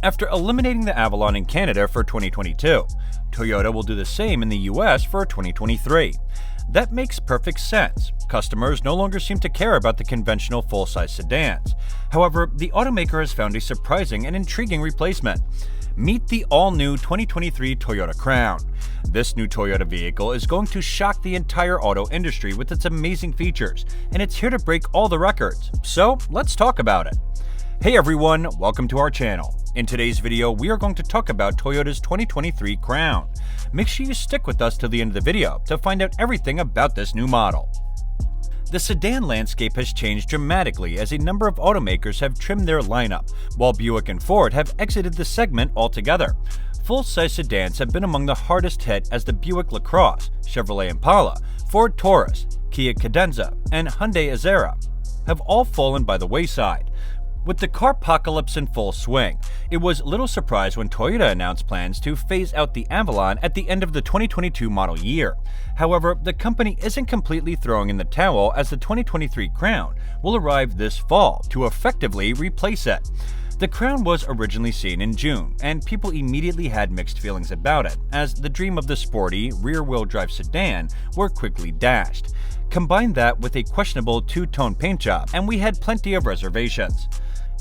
After eliminating the Avalon in Canada for 2022, Toyota will do the same in the US for 2023. That makes perfect sense. Customers no longer seem to care about the conventional full-size sedans. However, the automaker has found a surprising and intriguing replacement. Meet the all-new 2023 Toyota Crown. This new Toyota vehicle is going to shock the entire auto industry with its amazing features, and it's here to break all the records. So, let's talk about it. Hey everyone, welcome to our channel. In today's video, we are going to talk about Toyota's 2023 Crown. Make sure you stick with us till the end of the video to find out everything about this new model. The sedan landscape has changed dramatically as a number of automakers have trimmed their lineup, while Buick and Ford have exited the segment altogether. Full-size sedans have been among the hardest hit as the Buick LaCrosse, Chevrolet Impala, Ford Taurus, Kia Cadenza, and Hyundai Azera have all fallen by the wayside. With the carpocalypse in full swing, it was little surprise when Toyota announced plans to phase out the Avalon at the end of the 2022 model year. However, the company isn't completely throwing in the towel as the 2023 Crown will arrive this fall to effectively replace it. The Crown was originally seen in June, and people immediately had mixed feelings about it, as the dream of the sporty, rear-wheel drive sedan were quickly dashed. Combine that with a questionable two-tone paint job, and we had plenty of reservations.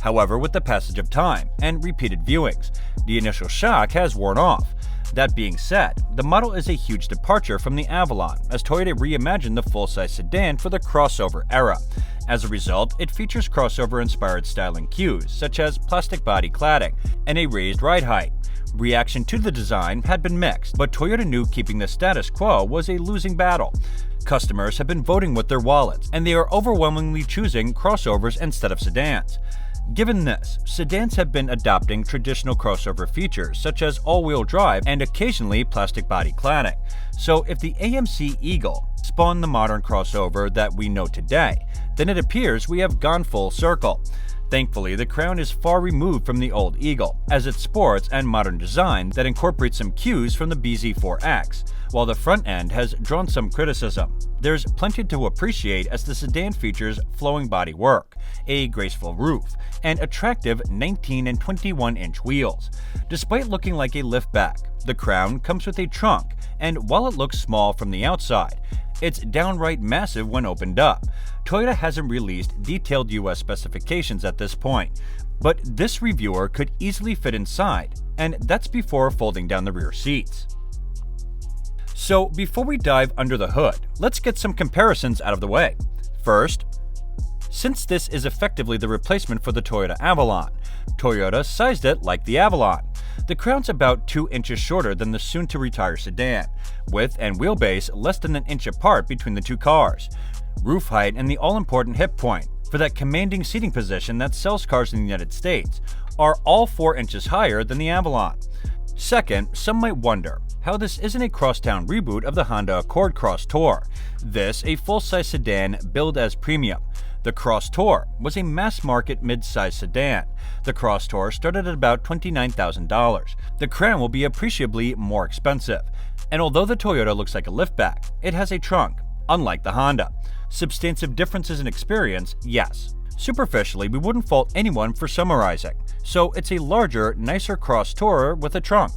However, with the passage of time and repeated viewings, the initial shock has worn off. That being said, the model is a huge departure from the Avalon, as Toyota reimagined the full-size sedan for the crossover era. As a result, it features crossover-inspired styling cues, such as plastic body cladding and a raised ride height. Reaction to the design had been mixed, but Toyota knew keeping the status quo was a losing battle. Customers have been voting with their wallets, and they are overwhelmingly choosing crossovers instead of sedans. Given this, sedans have been adopting traditional crossover features such as all-wheel drive and occasionally plastic body cladding. So if the AMC Eagle spawned the modern crossover that we know today, then it appears we have gone full circle. Thankfully, the Crown is far removed from the old Eagle, as it sports and modern design that incorporates some cues from the BZ4X. While the front end has drawn some criticism, there's plenty to appreciate as the sedan features flowing bodywork, a graceful roof, and attractive 19 and 21-inch wheels. Despite looking like a liftback, the Crown comes with a trunk, and while it looks small from the outside, it's downright massive when opened up. Toyota hasn't released detailed US specifications at this point, but this reviewer could easily fit inside, and that's before folding down the rear seats. So before we dive under the hood, let's get some comparisons out of the way. First, since this is effectively the replacement for the Toyota Avalon, Toyota sized it like the Avalon. The Crown's about 2 inches shorter than the soon-to-retire sedan, width and wheelbase less than an inch apart between the two cars, roof height and the all-important hip point, for that commanding seating position that sells cars in the United States, are all 4 inches higher than the Avalon. Second, some might wonder how this isn't a crosstown reboot of the Honda Accord Cross Tour. This, a full-size sedan billed as premium. The Cross Tour was a mass-market mid-size sedan. The Cross Tour started at about $29,000. The Crown will be appreciably more expensive. And although the Toyota looks like a liftback, it has a trunk, unlike the Honda. Substantive differences in experience, yes. Superficially, we wouldn't fault anyone for summarizing. So it's a larger, nicer Cross Tourer with a trunk.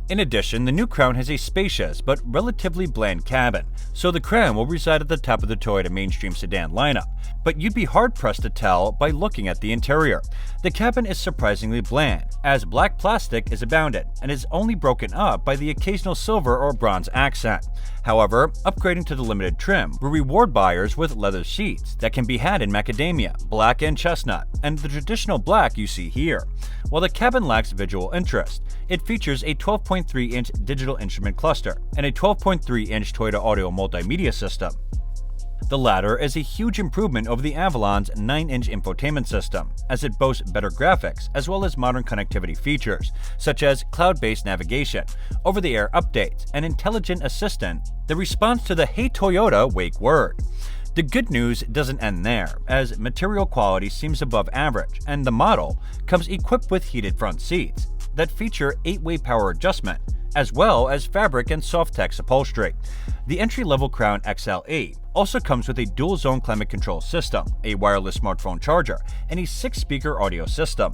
In addition, the new Crown has a spacious but relatively bland cabin, so the Crown will reside at the top of the Toyota mainstream sedan lineup, but you'd be hard-pressed to tell by looking at the interior. The cabin is surprisingly bland, as black plastic is abounded and is only broken up by the occasional silver or bronze accent. However, upgrading to the limited trim will reward buyers with leather seats that can be had in macadamia, black and chestnut, and the traditional black you see here. While the cabin lacks visual interest, it features a 12.3-inch digital instrument cluster and a 12.3-inch Toyota Audio multimedia system. The latter is a huge improvement over the Avalon's 9-inch infotainment system, as it boasts better graphics as well as modern connectivity features, such as cloud-based navigation, over-the-air updates, and intelligent assistant that responds to the "Hey Toyota" wake word. The good news doesn't end there, as material quality seems above average, and the model comes equipped with heated front seats that feature 8-way power adjustment, as well as fabric and soft-tex upholstery. The entry-level Crown XL8 also comes with a dual-zone climate control system, a wireless smartphone charger, and a 6-speaker audio system.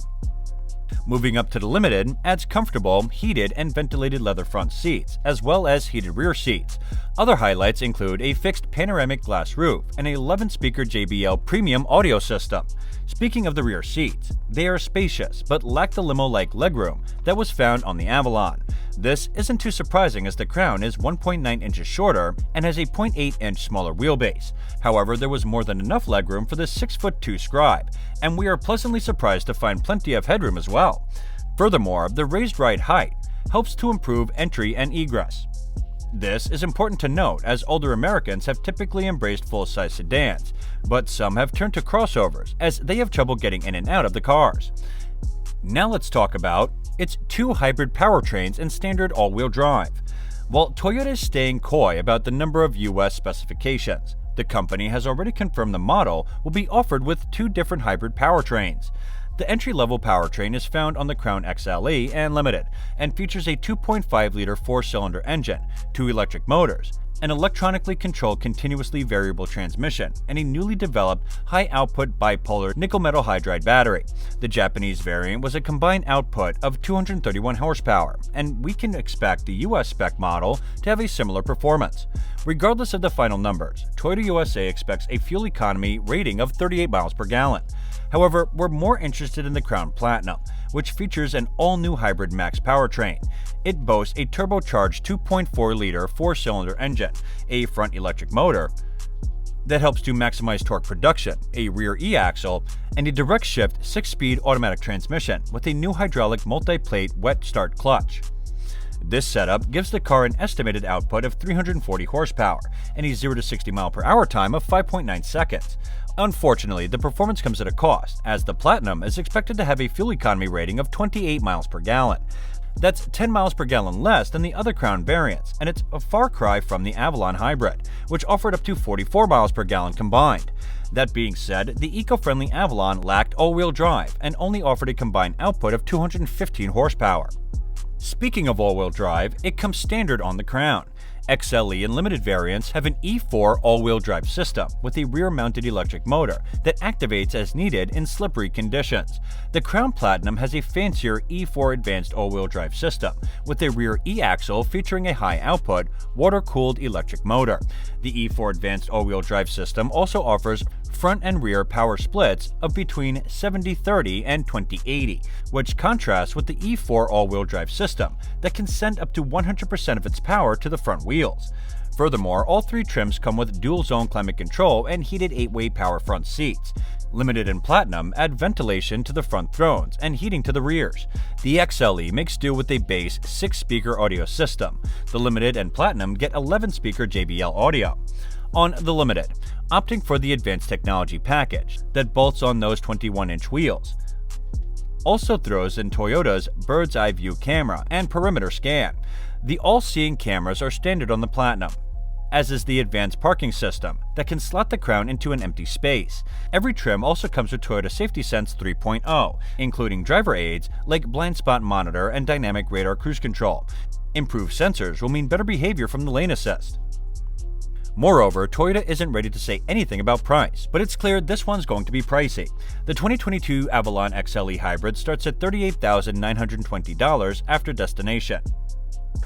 Moving up to the Limited adds comfortable, heated, and ventilated leather front seats, as well as heated rear seats. Other highlights include a fixed panoramic glass roof and an 11-speaker JBL premium audio system. Speaking of the rear seats, they are spacious but lack the limo-like legroom that was found on the Avalon. This isn't too surprising as the Crown is 1.9 inches shorter and has a 0.8-inch smaller wheelbase. However, there was more than enough legroom for this 6'2" Scribe, and we are pleasantly surprised to find plenty of headroom as well. Furthermore, the raised ride height helps to improve entry and egress. This is important to note as older Americans have typically embraced full-size sedans, but some have turned to crossovers as they have trouble getting in and out of the cars. Now let's talk about its two hybrid powertrains and standard all-wheel drive. While Toyota is staying coy about the number of US specifications, the company has already confirmed the model will be offered with two different hybrid powertrains. The entry-level powertrain is found on the Crown XLE and Limited and features a 2.5-liter four-cylinder engine, two electric motors, an electronically controlled continuously variable transmission, and a newly developed high-output bipolar nickel-metal hydride battery. The Japanese variant was a combined output of 231 horsepower, and we can expect the US spec model to have a similar performance. Regardless of the final numbers, Toyota USA expects a fuel economy rating of 38 miles per gallon. However, we're more interested in the Crown Platinum, which features an all-new hybrid max powertrain. It boasts a turbocharged 2.4-liter four-cylinder engine, a front electric motor that helps to maximize torque production, a rear e-axle, and a direct shift 6-speed automatic transmission with a new hydraulic multi-plate wet start clutch. This setup gives the car an estimated output of 340 horsepower and a 0 to 60 mile per hour time of 5.9 seconds. Unfortunately, the performance comes at a cost, as the Platinum is expected to have a fuel economy rating of 28 miles per gallon. That's 10 miles per gallon less than the other Crown variants, and it's a far cry from the Avalon Hybrid, which offered up to 44 miles per gallon combined. That being said, the eco-friendly Avalon lacked all-wheel drive and only offered a combined output of 215 horsepower. Speaking of all-wheel drive, it comes standard on the Crown. XLE and Limited variants have an E4 all-wheel drive system with a rear-mounted electric motor that activates as needed in slippery conditions. The Crown Platinum has a fancier E4 advanced all-wheel drive system with a rear e-axle featuring a high-output, water-cooled electric motor. The E4 advanced all-wheel drive system also offers front and rear power splits of between 70-30 and 20-80, which contrasts with the E4 all-wheel drive system that can send up to 100% of its power to the front wheels. Furthermore, all three trims come with dual-zone climate control and heated 8-way power front seats. Limited and Platinum add ventilation to the front thrones and heating to the rears. The XLE makes do with a base 6-speaker audio system. The Limited and Platinum get 11-speaker JBL audio. On the Limited, opting for the advanced technology package that bolts on those 21-inch wheels, also throws in Toyota's bird's eye view camera and perimeter scan. The all-seeing cameras are standard on the Platinum, as is the advanced parking system that can slot the Crown into an empty space. Every trim also comes with Toyota Safety Sense 3.0, including driver aids like blind spot monitor and dynamic radar cruise control. Improved sensors will mean better behavior from the lane assist. Moreover, Toyota isn't ready to say anything about price, but it's clear this one's going to be pricey. The 2022 Avalon XLE Hybrid starts at $38,920 after destination.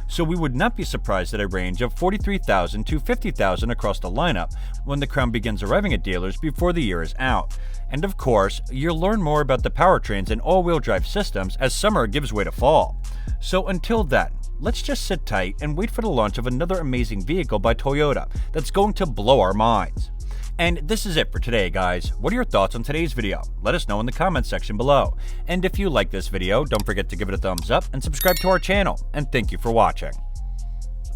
So we would not be surprised at a range of $43,000 to $50,000 across the lineup when the Crown begins arriving at dealers before the year is out. And of course, you'll learn more about the powertrains and all-wheel drive systems as summer gives way to fall. So until then, let's just sit tight and wait for the launch of another amazing vehicle by Toyota that's going to blow our minds. And this is it for today, guys. What are your thoughts on today's video? Let us know in the comments section below. And if you like this video, don't forget to give it a thumbs up and subscribe to our channel. And thank you for watching.